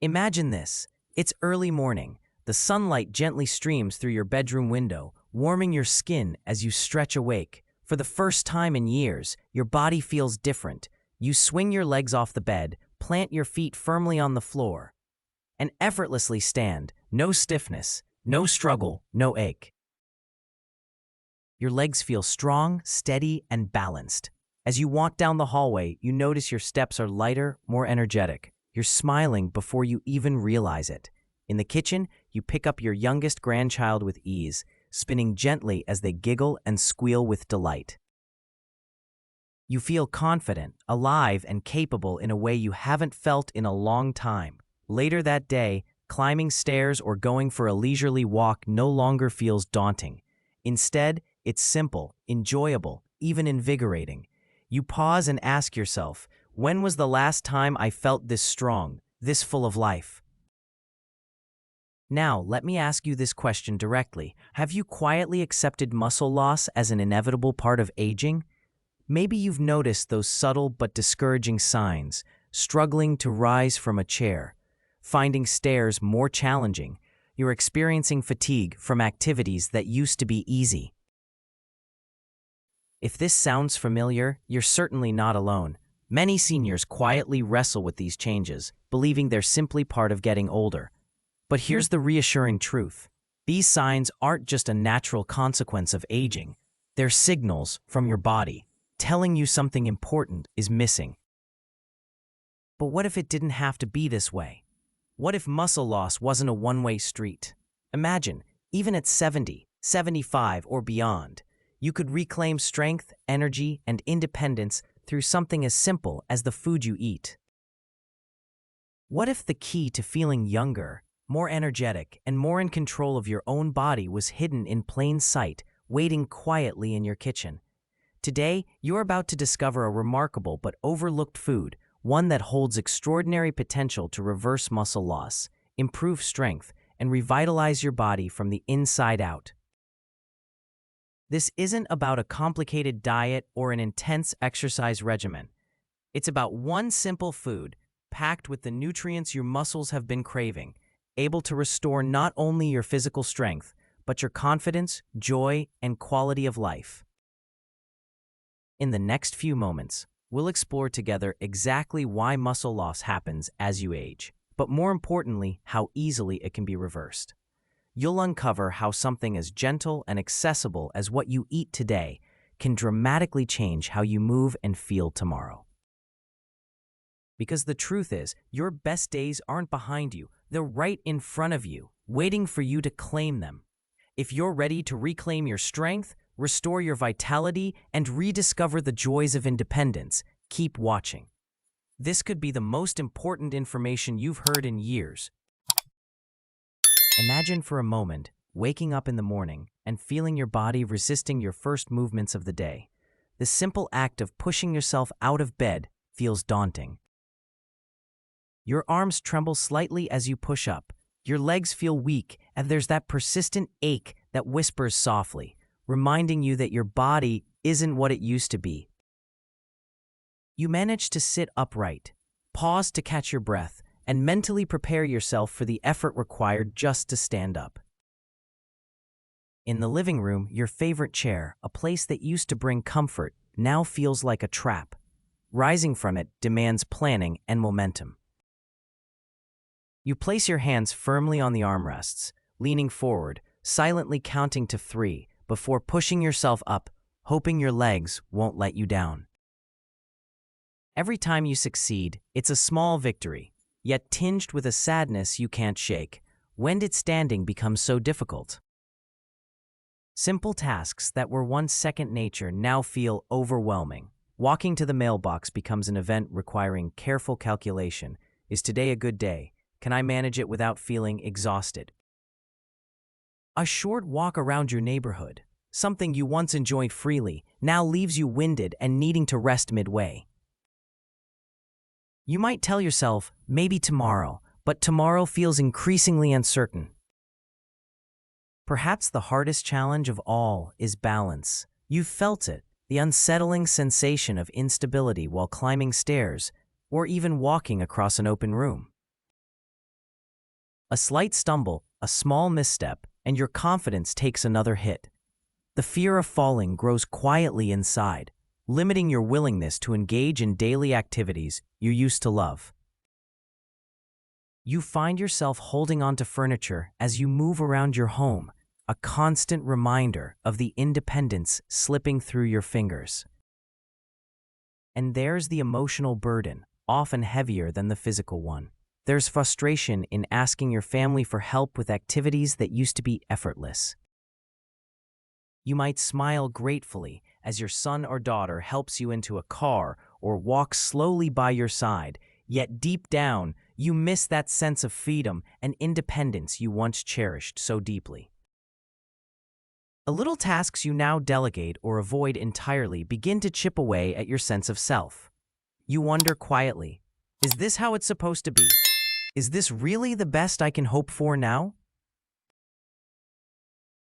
Imagine this. It's early morning. The sunlight gently streams through your bedroom window, warming your skin as you stretch awake. For the first time in years, your body feels different. You swing your legs off the bed, plant your feet firmly on the floor, and effortlessly stand. No stiffness, no struggle, no ache. Your legs feel strong, steady, and balanced. As you walk down the hallway, you notice your steps are lighter, more energetic. You're smiling before you even realize it. In the kitchen, you pick up your youngest grandchild with ease, spinning gently as they giggle and squeal with delight. You feel confident, alive, and capable in a way you haven't felt in a long time. Later that day, climbing stairs or going for a leisurely walk no longer feels daunting. Instead, it's simple, enjoyable, even invigorating. You pause and ask yourself, when was the last time I felt this strong, this full of life? Now, let me ask you this question directly. Have you quietly accepted muscle loss as an inevitable part of aging? Maybe you've noticed those subtle but discouraging signs, struggling to rise from a chair, finding stairs more challenging. You're experiencing fatigue from activities that used to be easy. If this sounds familiar, you're certainly not alone. Many seniors quietly wrestle with these changes, believing they're simply part of getting older. But here's the reassuring truth. These signs aren't just a natural consequence of aging. They're signals from your body, telling you something important is missing. But what if it didn't have to be this way? What if muscle loss wasn't a one-way street? Imagine, even at 70, 75, or beyond, you could reclaim strength, energy, and independence through something as simple as the food you eat. What if the key to feeling younger, more energetic, and more in control of your own body was hidden in plain sight, waiting quietly in your kitchen? Today, you're about to discover a remarkable but overlooked food, one that holds extraordinary potential to reverse muscle loss, improve strength, and revitalize your body from the inside out. This isn't about a complicated diet or an intense exercise regimen. It's about one simple food, packed with the nutrients your muscles have been craving, able to restore not only your physical strength, but your confidence, joy, and quality of life. In the next few moments, we'll explore together exactly why muscle loss happens as you age, but more importantly, how easily it can be reversed. You'll uncover how something as gentle and accessible as what you eat today can dramatically change how you move and feel tomorrow. Because the truth is, your best days aren't behind you, they're right in front of you, waiting for you to claim them. If you're ready to reclaim your strength, restore your vitality, and rediscover the joys of independence, keep watching. This could be the most important information you've heard in years. Imagine for a moment waking up in the morning and feeling your body resisting your first movements of the day. The simple act of pushing yourself out of bed feels daunting. Your arms tremble slightly as you push up. Your legs feel weak, and there's that persistent ache that whispers softly, reminding you that your body isn't what it used to be. You manage to sit upright, pause to catch your breath, and mentally prepare yourself for the effort required just to stand up. In the living room, your favorite chair, a place that used to bring comfort, now feels like a trap. Rising from it demands planning and momentum. You place your hands firmly on the armrests, leaning forward, silently counting to 3 before pushing yourself up, hoping your legs won't let you down. Every time you succeed, it's a small victory, yet tinged with a sadness you can't shake. When did standing become so difficult? Simple tasks that were once second nature now feel overwhelming. Walking to the mailbox becomes an event requiring careful calculation. Is today a good day? Can I manage it without feeling exhausted? A short walk around your neighborhood, something you once enjoyed freely, now leaves you winded and needing to rest midway. You might tell yourself, maybe tomorrow, but tomorrow feels increasingly uncertain. Perhaps the hardest challenge of all is balance. You've felt it, the unsettling sensation of instability while climbing stairs, or even walking across an open room. A slight stumble, a small misstep, and your confidence takes another hit. The fear of falling grows quietly inside, limiting your willingness to engage in daily activities you used to love. You find yourself holding onto furniture as you move around your home, a constant reminder of the independence slipping through your fingers. And there's the emotional burden, often heavier than the physical one. There's frustration in asking your family for help with activities that used to be effortless. You might smile gratefully as your son or daughter helps you into a car or walks slowly by your side, yet deep down, you miss that sense of freedom and independence you once cherished so deeply. The little tasks you now delegate or avoid entirely begin to chip away at your sense of self. You wonder quietly, is this how it's supposed to be? Is this really the best I can hope for now?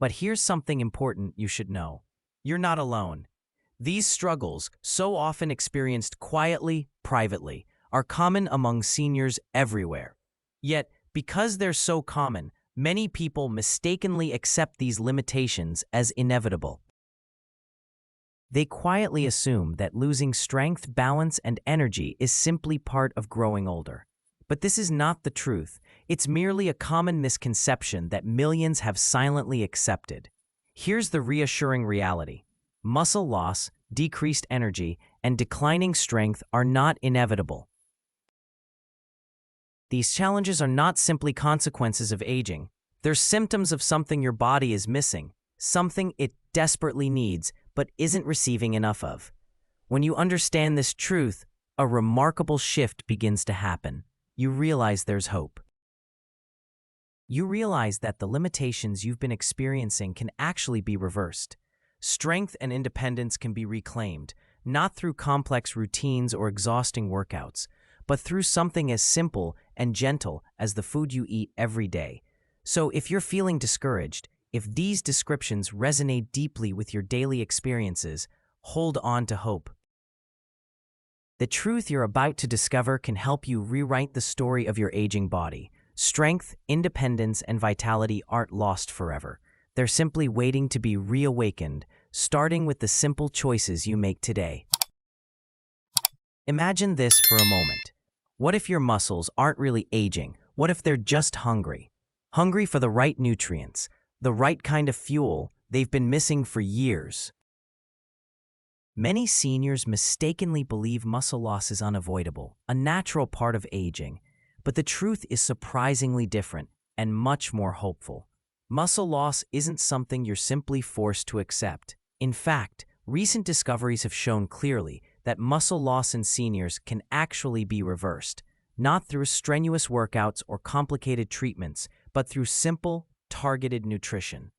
But here's something important you should know. You're not alone. These struggles, so often experienced quietly, privately, are common among seniors everywhere. Yet, because they're so common, many people mistakenly accept these limitations as inevitable. They quietly assume that losing strength, balance, and energy is simply part of growing older. But this is not the truth. It's merely a common misconception that millions have silently accepted. Here's the reassuring reality. Muscle loss, decreased energy, and declining strength are not inevitable. These challenges are not simply consequences of aging. They're symptoms of something your body is missing, something it desperately needs but isn't receiving enough of. When you understand this truth, a remarkable shift begins to happen. You realize there's hope. You realize that the limitations you've been experiencing can actually be reversed. Strength and independence can be reclaimed, not through complex routines or exhausting workouts, but through something as simple and gentle as the food you eat every day. So if you're feeling discouraged, if these descriptions resonate deeply with your daily experiences, hold on to hope. The truth you're about to discover can help you rewrite the story of your aging body. Strength, independence, and vitality aren't lost forever. They're simply waiting to be reawakened, starting with the simple choices you make today. Imagine this for a moment. What if your muscles aren't really aging? What if they're just hungry? Hungry for the right nutrients, the right kind of fuel they've been missing for years. Many seniors mistakenly believe muscle loss is unavoidable, a natural part of aging, but the truth is surprisingly different and much more hopeful. Muscle loss isn't something you're simply forced to accept. In fact, recent discoveries have shown clearly that muscle loss in seniors can actually be reversed, not through strenuous workouts or complicated treatments, but through simple, targeted nutrition.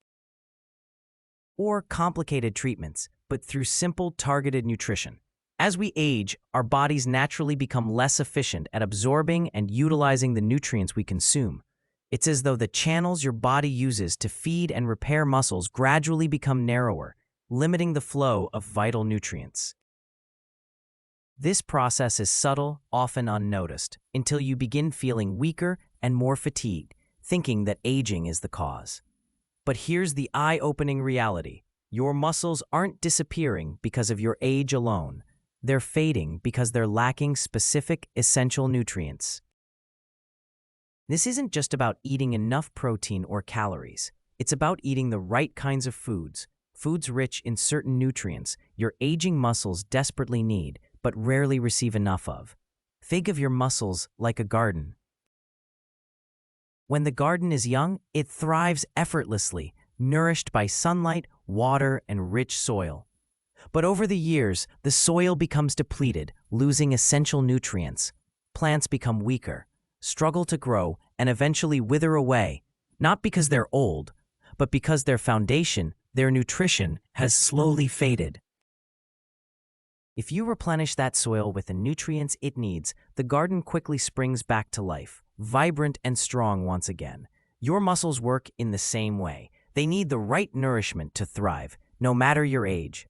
Or complicated treatments, but through simple, targeted nutrition. As we age, our bodies naturally become less efficient at absorbing and utilizing the nutrients we consume. It's as though the channels your body uses to feed and repair muscles gradually become narrower, limiting the flow of vital nutrients. This process is subtle, often unnoticed, until you begin feeling weaker and more fatigued, thinking that aging is the cause. But here's the eye-opening reality. Your muscles aren't disappearing because of your age alone. They're fading because they're lacking specific, essential nutrients. This isn't just about eating enough protein or calories. It's about eating the right kinds of foods rich in certain nutrients your aging muscles desperately need but rarely receive enough of. Think of your muscles like a garden. When the garden is young, it thrives effortlessly, nourished by sunlight, water, and rich soil. But over the years, the soil becomes depleted, losing essential nutrients. Plants become weaker, struggle to grow, and eventually wither away, not because they're old, but because their foundation, their nutrition, has slowly faded. If you replenish that soil with the nutrients it needs, the garden quickly springs back to life, vibrant and strong once again. Your muscles work in the same way. They need the right nourishment to thrive, no matter your age.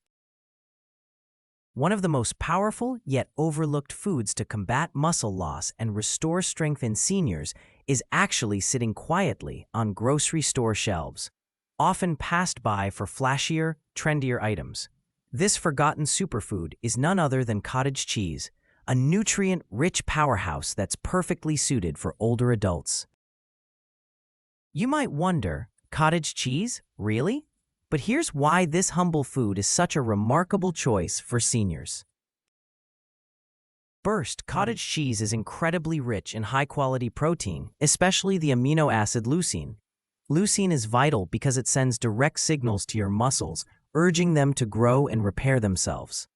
One of the most powerful yet overlooked foods to combat muscle loss and restore strength in seniors is actually sitting quietly on grocery store shelves, often passed by for flashier, trendier items. This forgotten superfood is none other than cottage cheese, a nutrient-rich powerhouse that's perfectly suited for older adults. You might wonder, cottage cheese? Really? But here's why this humble food is such a remarkable choice for seniors. First, cottage cheese is incredibly rich in high-quality protein, especially the amino acid leucine. Leucine is vital because it sends direct signals to your muscles, urging them to grow and repair themselves.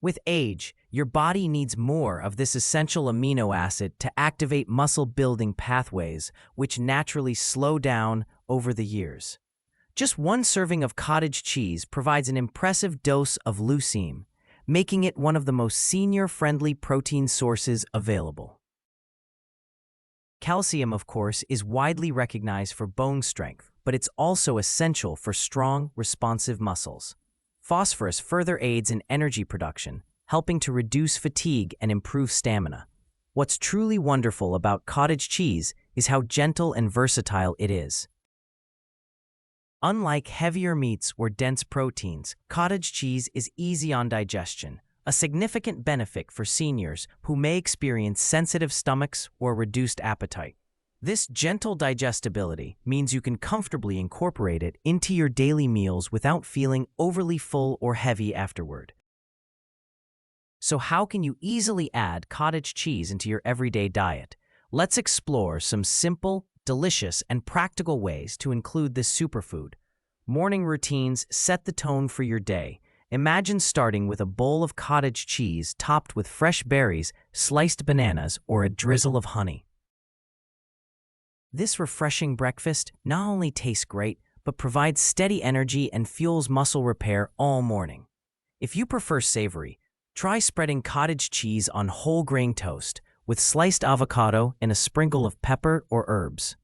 With age, your body needs more of this essential amino acid to activate muscle-building pathways, which naturally slow down over the years. Just one serving of cottage cheese provides an impressive dose of leucine, making it one of the most senior-friendly protein sources available. Calcium, of course, is widely recognized for bone strength, but it's also essential for strong, responsive muscles. Phosphorus further aids in energy production, helping to reduce fatigue and improve stamina. What's truly wonderful about cottage cheese is how gentle and versatile it is. Unlike heavier meats or dense proteins, cottage cheese is easy on digestion, a significant benefit for seniors who may experience sensitive stomachs or reduced appetite. This gentle digestibility means you can comfortably incorporate it into your daily meals without feeling overly full or heavy afterward. So how can you easily add cottage cheese into your everyday diet? Let's explore some simple, delicious, and practical ways to include this superfood. Morning routines set the tone for your day. Imagine starting with a bowl of cottage cheese topped with fresh berries, sliced bananas, or a drizzle of honey. This refreshing breakfast not only tastes great, but provides steady energy and fuels muscle repair all morning. If you prefer savory, try spreading cottage cheese on whole grain toast with sliced avocado and a sprinkle of pepper or herbs.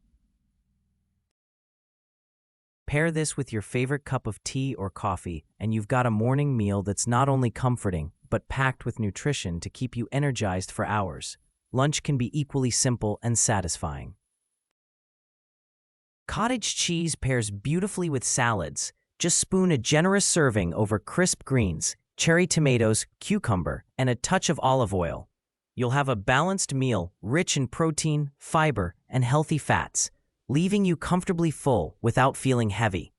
Pair this with your favorite cup of tea or coffee, and you've got a morning meal that's not only comforting, but packed with nutrition to keep you energized for hours. Lunch can be equally simple and satisfying. Cottage cheese pairs beautifully with salads. Just spoon a generous serving over crisp greens, cherry tomatoes, cucumber, and a touch of olive oil. You'll have a balanced meal, rich in protein, fiber, and healthy fats, leaving you comfortably full without feeling heavy.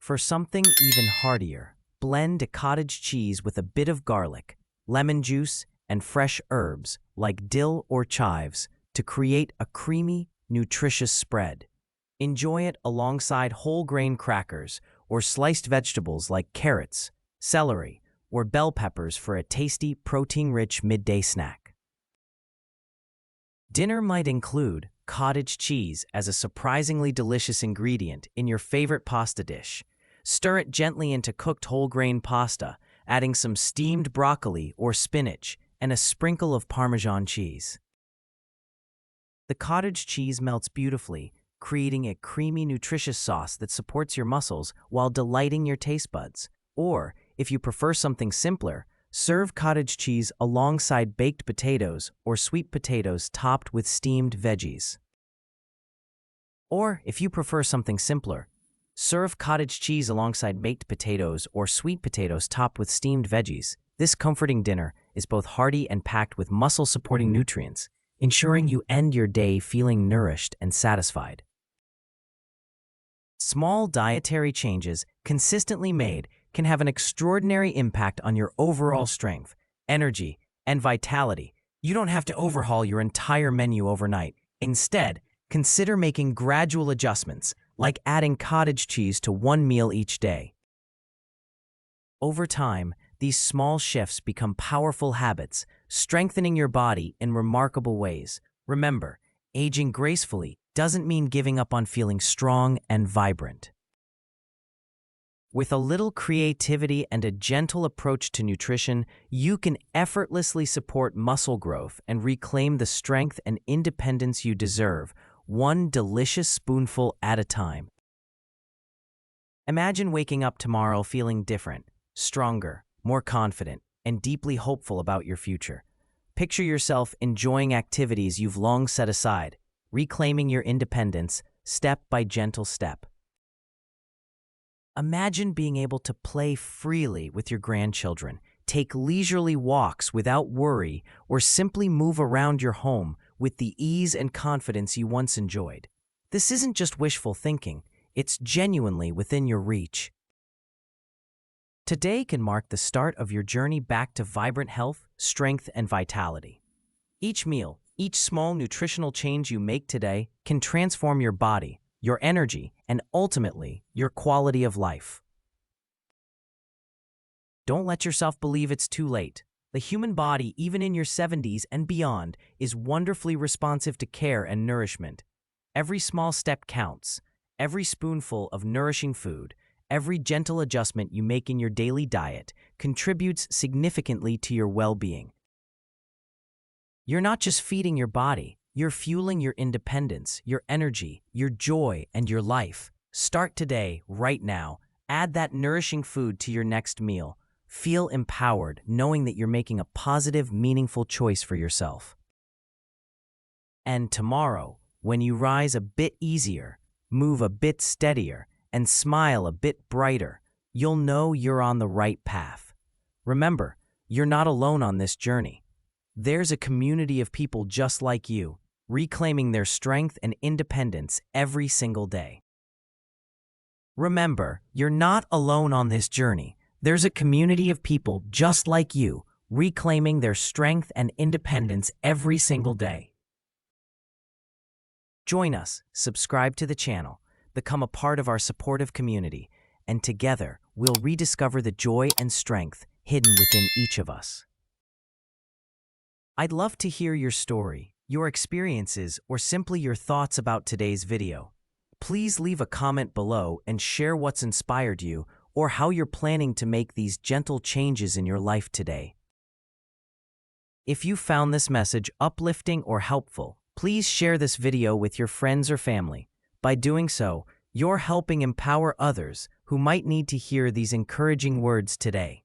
For something even heartier, blend a cottage cheese with a bit of garlic, lemon juice, and fresh herbs like dill or chives to create a creamy, nutritious spread. Enjoy it alongside whole grain crackers or sliced vegetables like carrots, celery, or bell peppers for a tasty, protein-rich midday snack. Dinner might include cottage cheese as a surprisingly delicious ingredient in your favorite pasta dish. Stir it gently into cooked whole grain pasta, adding some steamed broccoli or spinach and a sprinkle of Parmesan cheese. The cottage cheese melts beautifully, creating a creamy, nutritious sauce that supports your muscles while delighting your taste buds. Or, if you prefer something simpler, serve cottage cheese alongside baked potatoes or sweet potatoes topped with steamed veggies. Or, if you prefer something simpler, serve cottage cheese alongside baked potatoes or sweet potatoes topped with steamed veggies. This comforting dinner is both hearty and packed with muscle-supporting nutrients, ensuring you end your day feeling nourished and satisfied. Small dietary changes consistently made can have an extraordinary impact on your overall strength, energy, and vitality. You don't have to overhaul your entire menu overnight. Instead, consider making gradual adjustments, like adding cottage cheese to one meal each day. Over time, these small shifts become powerful habits, strengthening your body in remarkable ways. Remember, aging gracefully doesn't mean giving up on feeling strong and vibrant. With a little creativity and a gentle approach to nutrition, you can effortlessly support muscle growth and reclaim the strength and independence you deserve, one delicious spoonful at a time. Imagine waking up tomorrow feeling different, stronger, more confident, and deeply hopeful about your future. Picture yourself enjoying activities you've long set aside, reclaiming your independence step by gentle step. Imagine being able to play freely with your grandchildren, take leisurely walks without worry, or simply move around your home with the ease and confidence you once enjoyed. This isn't just wishful thinking, it's genuinely within your reach. Today can mark the start of your journey back to vibrant health, strength, and vitality. Each meal, each small nutritional change you make today can transform your body, your energy, and ultimately, your quality of life. Don't let yourself believe it's too late. The human body, even in your 70s and beyond, is wonderfully responsive to care and nourishment. Every small step counts. Every spoonful of nourishing food, every gentle adjustment you make in your daily diet contributes significantly to your well-being. You're not just feeding your body, you're fueling your independence, your energy, your joy, and your life. Start today, right now. Add that nourishing food to your next meal. Feel empowered, knowing that you're making a positive, meaningful choice for yourself. And tomorrow, when you rise a bit easier, move a bit steadier, and smile a bit brighter, you'll know you're on the right path. Remember, you're not alone on this journey. There's a community of people just like you, reclaiming their strength and independence every single day. Remember, you're not alone on this journey. There's a community of people just like you, reclaiming their strength and independence every single day. Join us, subscribe to the channel, become a part of our supportive community, and together we'll rediscover the joy and strength hidden within each of us. I'd love to hear your story, your experiences, or simply your thoughts about today's video. Please leave a comment below and share what's inspired you or how you're planning to make these gentle changes in your life today. If you found this message uplifting or helpful, please share this video with your friends or family. By doing so, you're helping empower others who might need to hear these encouraging words today.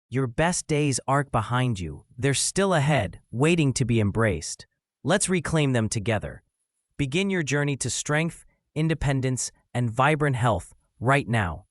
Your best days aren't behind you. They're still ahead, waiting to be embraced. Let's reclaim them together. Begin your journey to strength, independence, and vibrant health right now.